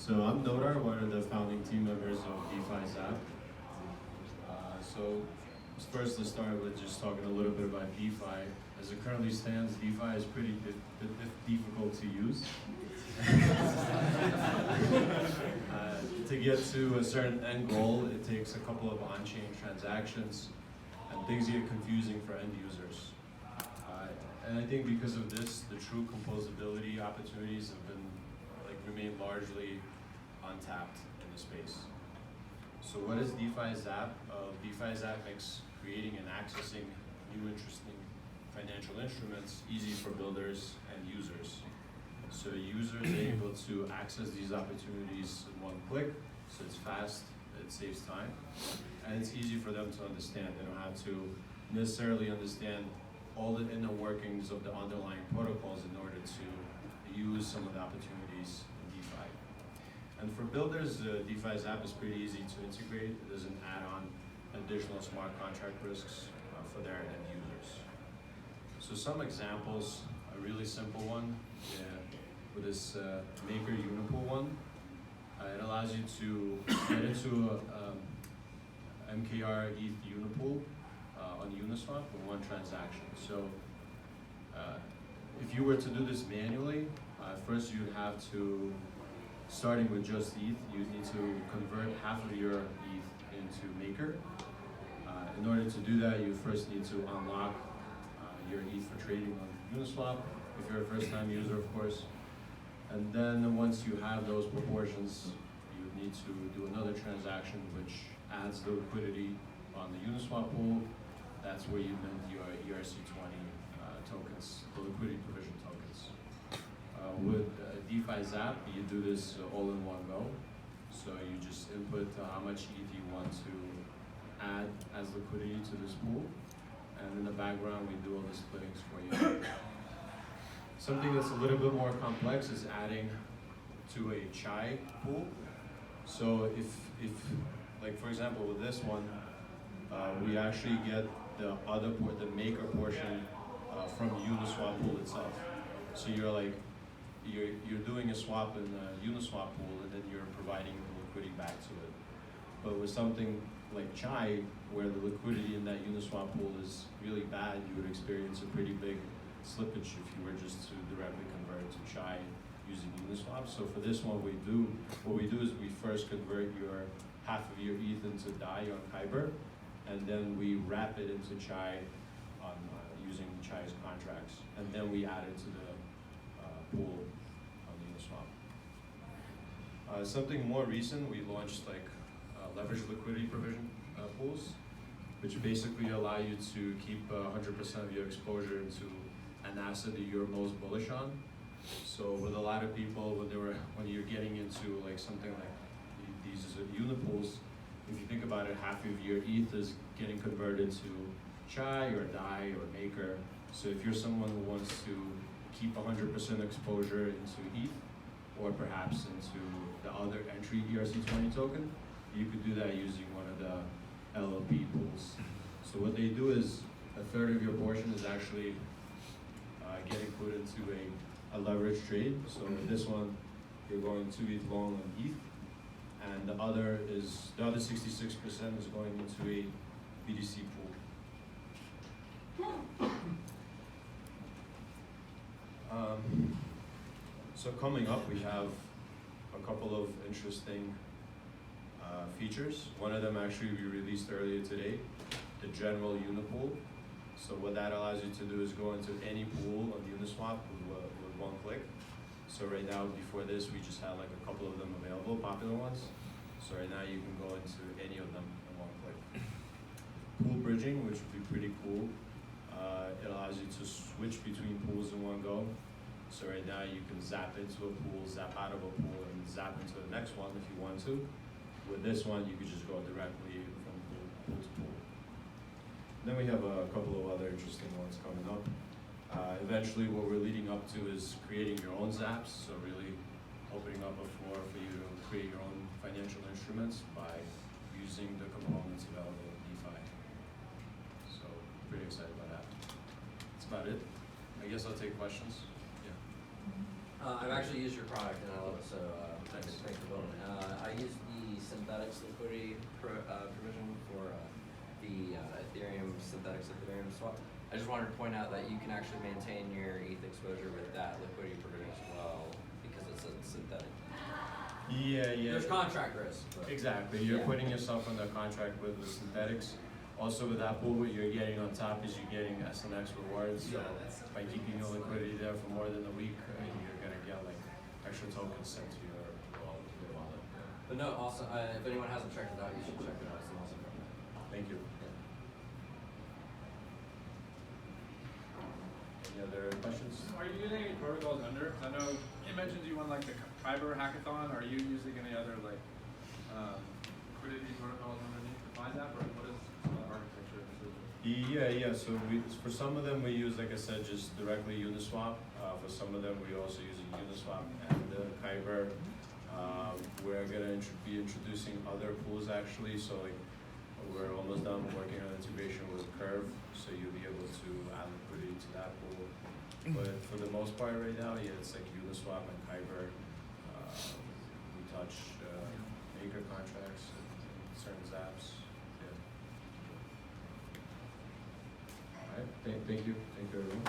So I'm Nodar, one of the founding team members of DeFi Zap. So first, let's start with just talking a little bit about DeFi. As it currently stands, DeFi is pretty difficult to use. To get to a certain end goal, it takes a couple of on-chain transactions, and things get confusing for end users. And I think because of this, the true composability opportunities have been remain largely untapped in the space. So what is DeFi Zap? DeFi Zap makes creating and accessing new interesting financial instruments easy for builders and users. So users are able to access these opportunities in one click, so it's fast, it saves time, and it's easy for them to understand. They don't have to necessarily understand all the inner workings of the underlying protocols in order to use some of the opportunities in DeFi. And for builders, DeFi Zap is pretty easy to integrate. It doesn't add on additional smart contract risks for their end users. So some examples, a really simple one, with this Maker Unipool one, it allows you to get into a MKR ETH Unipool on Uniswap with one transaction. So if you were to do this manually, first you'd have to, starting with just ETH, you'd need to convert half of your ETH into Maker. In order to do that, you first need to unlock your ETH for trading on Uniswap, if you're a first-time user, of course. And then once you have those proportions, you would need to do another transaction which adds the liquidity on the Uniswap pool. That's where you mint your ERC20 tokens, the liquidity provision tokens. With DeFi Zap, you do this all in one go. So you just input how much ETH you want to add as liquidity to this pool. And in the background, we do all the splittings for you. Something that's a little bit more complex is adding to a chai pool. So if like for example with this one, we actually get the maker portion from Uniswap pool itself. So you're doing a swap in the Uniswap pool, and then you're providing the liquidity back to it. But with something like chai, where the liquidity in that Uniswap pool is really bad, you would experience a pretty big slippage if you were just to directly convert to chai using Uniswap. So for this one, what we do is we first convert half of your ETH into DAI on Kyber, and then we wrap it into chai on using chai's contracts, and then we add it to the pool on Uniswap. Something more recent, we launched leveraged liquidity provision pools, which basically allow you to keep 100% of your exposure into an asset that you're most bullish on. So with a lot of people, when you're getting into something like these unipools, if you think about it, half of your ETH is getting converted to chai or DAI or Maker. So if you're someone who wants to keep 100% exposure into ETH, or perhaps into the other entry ERC20 token, you could do that using one of the LLP pools. So what they do is a third of your portion is actually getting put into a leverage trade. So in this one, you're going 2 ETH long on ETH, and the other 66% is going into a BTC pool. So coming up, we have a couple of interesting features. One of them actually we released earlier today, the general Unipool. So what that allows you to do is go into any pool on Uniswap with one click. So right now, before this, we just had a couple of them available, popular ones. So right now you can go into any of them in one click. Pool bridging, which would be pretty cool. It allows you to switch between pools in one go. So right now you can zap into a pool, zap out of a pool, and zap into the next one if you want to. With this one, you could just go directly from pool to pool. Then we have a couple of other interesting ones coming up. Eventually, what we're leading up to is creating your own zaps. So really opening up a floor for you to create your own financial instruments by using the components available in DeFi. So pretty excited about that. That's about it. I guess I'll take questions. Yeah. I've actually used your product and I love it, so thanks for building it. I use the synthetics liquidity provision for the Ethereum synthetics Ethereum swap. I just wanted to point out that you can actually maintain your ETH exposure with that liquidity provision as well because it's a synthetic. Yeah. There's contract risk. Exactly. You're putting yourself under contract with the synthetics. Also with that pool, what you're getting on top is you're getting SNX rewards. So by keeping your liquidity there for more than a week, you're gonna get like extra tokens sent to your wallet. But no, also, if anyone hasn't checked it out, you should check it out. It's an awesome product. Thank you. Any other questions? Are you using any protocols under? I know you mentioned you won like the Kyber hackathon. Are you using any other like liquidity protocols underneath to find that, or what is the architecture decision? Yeah. So for some of them we use, like I said, just directly Uniswap. For some of them we also use Uniswap and Kyber. We're gonna be introducing other pools actually. So like we're almost done working on integration with Curve, so you'll be able to add liquidity to that pool. But for the most part right now, yeah, it's like Uniswap and Kyber. We touch maker contracts and certain apps. Yeah. All right. Thank you. Thank you, everyone.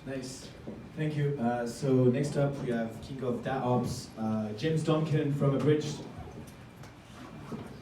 Nice. Thank you. So next up we have King of DAOps, James Duncan from Abridged.